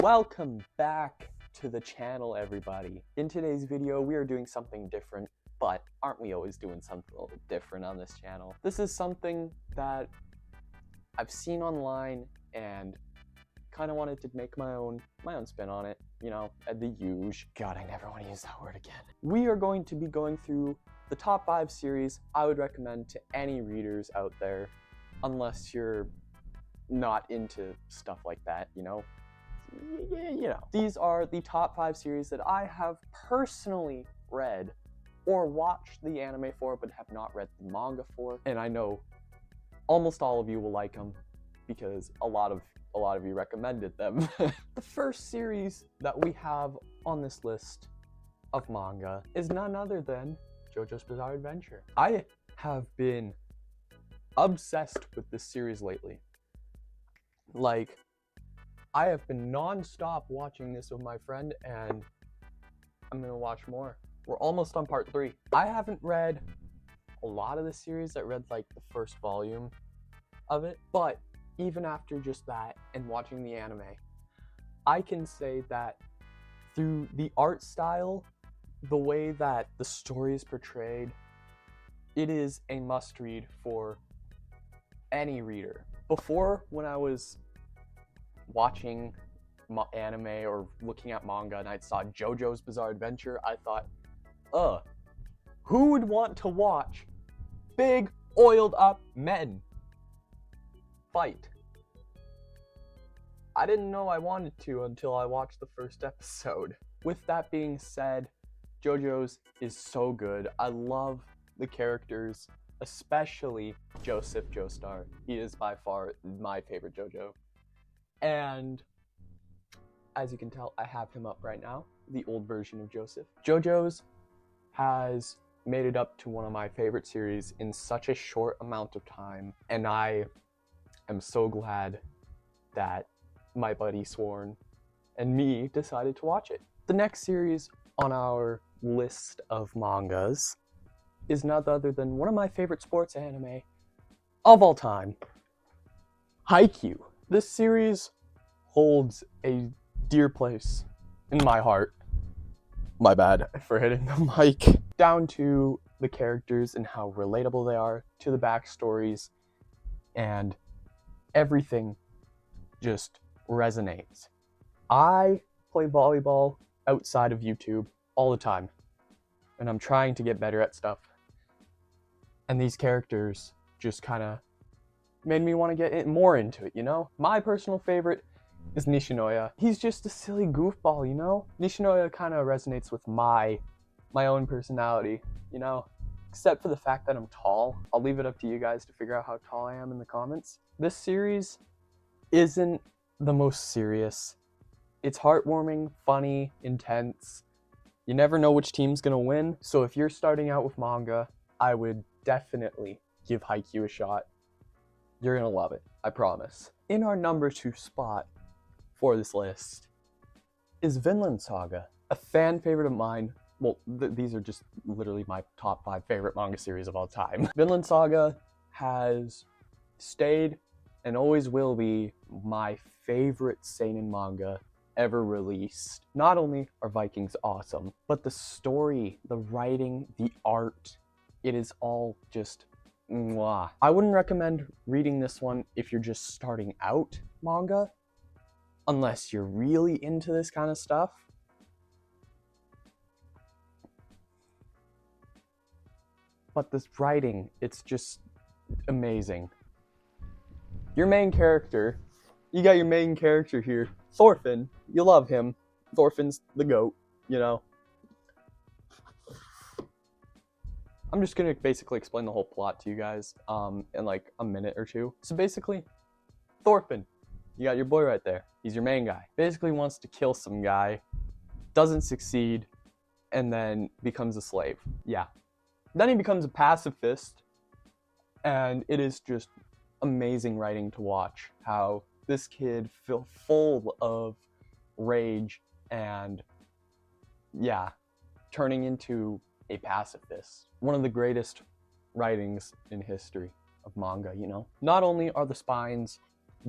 Welcome back to the channel, everybody. In today's video, we are doing something different, but aren't we always doing something a little different on this channel? This is something that I've seen online and kind of wanted to make my own spin on it, you know, at the huge. God, I never want to use that word again. We are going to be going through the top 5 series I would recommend to any readers out there, unless you're not into stuff like that, you know? You know. These are the top 5 series that I have personally read or watched the anime for, but have not read the manga for. And I know almost all of you will like them because a lot of you recommended them. The first series that we have on this list of manga is none other than Jojo's Bizarre Adventure. I have been obsessed with this series lately. Like, I have been non-stop watching this with my friend, and I'm gonna watch more. We're almost on part 3. I haven't read a lot of the series. I read like the first volume of it, but even after just that and watching the anime, I can say that through the art style, the way that the story is portrayed, it is a must-read for any reader. Before, when I was watching anime or looking at manga and I saw Jojo's Bizarre Adventure, I thought, who would want to watch big oiled up men fight? I didn't know I wanted to until I watched the first episode. With that being said, Jojo's is so good. I love the characters, especially Joseph Joestar. He is by far my favorite Jojo. And as you can tell, I have him up right now, the old version of Joseph. Jojo's has made it up to one of my favorite series in such a short amount of time, and I am so glad that my buddy Sworn and me decided to watch it. The next series on our list of mangas is none other than one of my favorite sports anime of all time, Haikyuu. This series holds a dear place in my heart. My bad for hitting the mic. Down to the characters and how relatable they are, to the backstories, and everything just resonates. I play volleyball outside of YouTube all the time, and I'm trying to get better at stuff. And these characters just kind of made me want to get more into it, you know? My personal favorite is Nishinoya. He's just a silly goofball, you know? Nishinoya kind of resonates with my own personality, you know? Except for the fact that I'm tall. I'll leave it up to you guys to figure out how tall I am in the comments. This series isn't the most serious. It's heartwarming, funny, intense. You never know which team's gonna win, so if you're starting out with manga, I would definitely give Haikyuu a shot. You're gonna love it, I promise. In our number 2 spot for this list is Vinland Saga, a fan favorite of mine. Well, these are just literally my top 5 favorite manga series of all time. Vinland Saga has stayed and always will be my favorite seinen manga ever released. Not only are Vikings awesome, but the story, the writing, the art, it is all just mwah. I wouldn't recommend reading this one if you're just starting out manga, unless you're really into this kind of stuff. But this writing, it's just amazing. Your main character, you got your main character here, Thorfinn. You love him. Thorfinn's the GOAT, you know. I'm just gonna basically explain the whole plot to you guys in like a minute or two. So basically, Thorfinn, you got your boy right there. He's your main guy. Basically wants to kill some guy, doesn't succeed, and then becomes a slave. Yeah. Then he becomes a pacifist, and it is just amazing writing to watch how this kid full of rage and, yeah, turning into a pacifist. One of the greatest writings in history of manga, you know? Not only are the spines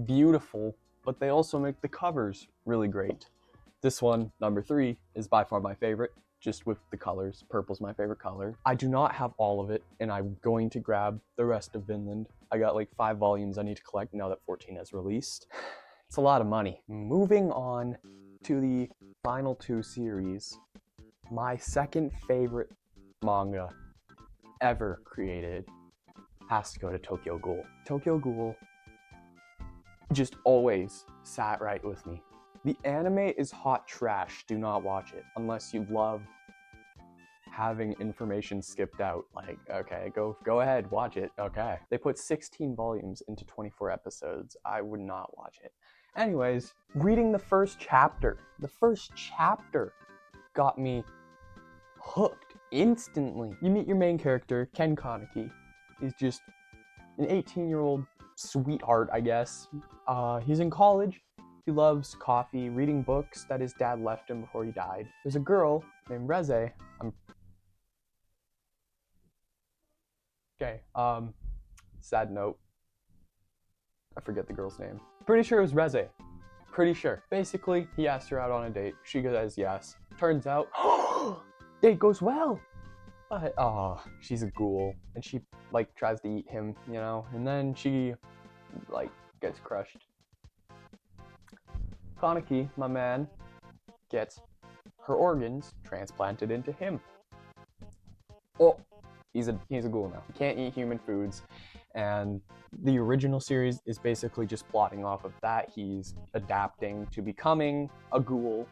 beautiful, but they also make the covers really great. This one, number 3, is by far my favorite, just with the colors. Purple's my favorite color. I do not have all of it, and I'm going to grab the rest of Vinland. I got like 5 volumes I need to collect now that 14 has released. It's a lot of money. Moving on to the final 2 series, my second favorite manga ever created has to go to Tokyo Ghoul. Tokyo Ghoul just always sat right with me. The anime is hot trash. Do not watch it unless you love having information skipped out. Like, okay, go ahead, watch it. Okay. They put 16 volumes into 24 episodes. I would not watch it. Anyways, reading the first chapter got me hooked instantly. You meet your main character, Ken Kaneki. He's just an 18-year-old sweetheart, I guess. He's in college. He loves coffee, reading books that his dad left him before he died. There's a girl named Reze. Sad note. I forget the girl's name. Pretty sure it was Reze. Pretty sure. Basically, he asked her out on a date. She says yes. Turns out, date goes well. But, she's a ghoul. And she, like, tries to eat him, you know? And then she, like, gets crushed. Kaneki, my man, gets her organs transplanted into him. Oh, he's a ghoul now. He can't eat human foods, and the original series is basically just plotting off of that. He's adapting to becoming a ghoul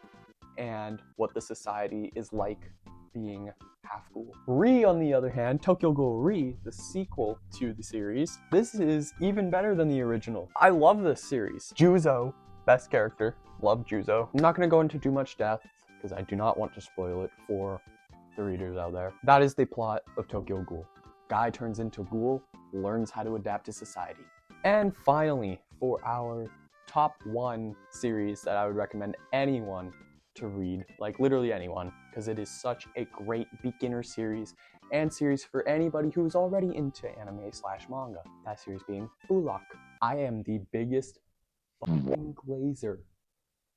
and what the society is like being half ghoul. Ri, on the other hand, Tokyo Ghoul Ri, the sequel to the series, this is even better than the original. I love this series. Jojo, best character. Love Jojo. I'm not going to go into too much depth because I do not want to spoil it for the readers out there. That is the plot of Tokyo Ghoul. Guy turns into ghoul, learns how to adapt to society. And finally, for our top 1 series that I would recommend anyone to read, like literally anyone, because it is such a great beginner series and series for anybody who is already into anime/manga. That series being Oolak. I am the biggest fucking glazer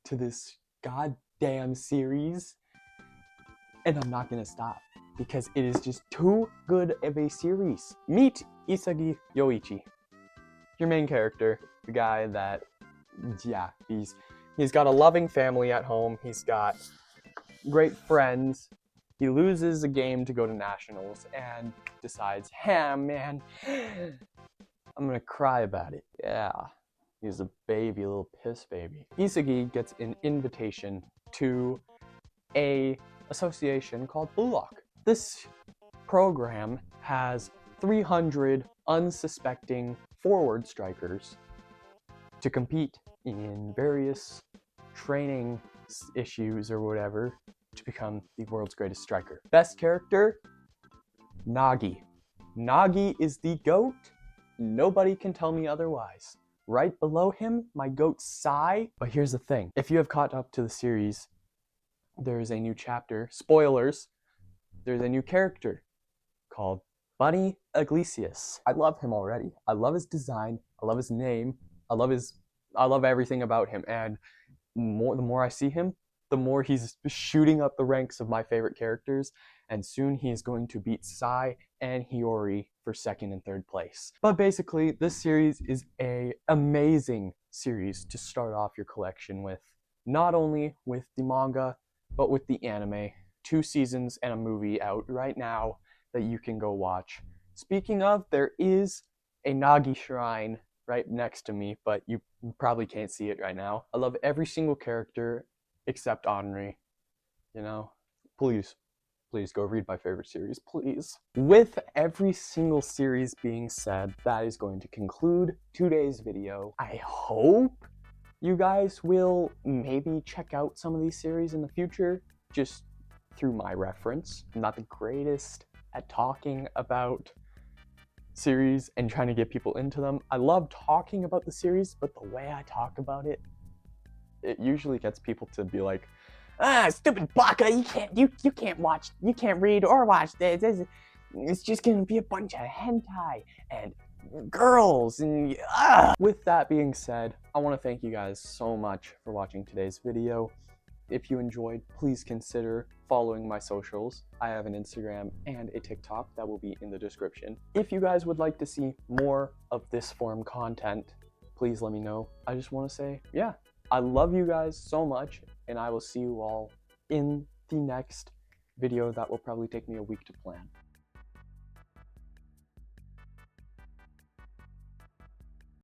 to this goddamn series, and I'm not gonna stop because it is just too good of a series. Meet Isagi Yoichi, your main character, the guy that, yeah, he's got a loving family at home. He's got great friends. He loses a game to go to nationals and decides, hey man, I'm gonna cry about it. Yeah. He's a baby, a little piss baby. Isagi gets an invitation to a association called Oolak. This program has 300 unsuspecting forward strikers to compete in various training issues or whatever to become the world's greatest striker. Best character, Nagi. Nagi is the GOAT. Nobody can tell me otherwise. Right below him, my goat Sai. But here's the thing. If you have caught up to the series, there's a new chapter. Spoilers. There's a new character called Bunny Iglesias. I love him already. I love his design. I love his name. I love everything about him. And the more I see him, the more he's shooting up the ranks of my favorite characters. And soon he is going to beat Sai and Hiyori for 2nd and 3rd place. But basically, this series is an amazing series to start off your collection with. Not only with the manga, but with the anime. 2 seasons and a movie out right now that you can go watch. Speaking of, there is a Nagi shrine right next to me, but you probably can't see it right now. I love every single character except Henri. You know, please go read my favorite series, please. With every single series being said, that is going to conclude today's video. I hope you guys will maybe check out some of these series in the future, just through my reference. I'm not the greatest at talking about series and trying to get people into them. I love talking about the series, but the way I talk about it, it usually gets people to be like, stupid baka, you can't read or watch this. It's just gonna be a bunch of hentai and girls and With that being said, I want to thank you guys so much for watching today's video. If you enjoyed, please consider following my socials. I have an Instagram and a TikTok that will be in the description. If you guys would like to see more of this form content, please let me know. I just want to say, yeah, I love you guys so much, and I will see you all in the next video that will probably take me a week to plan.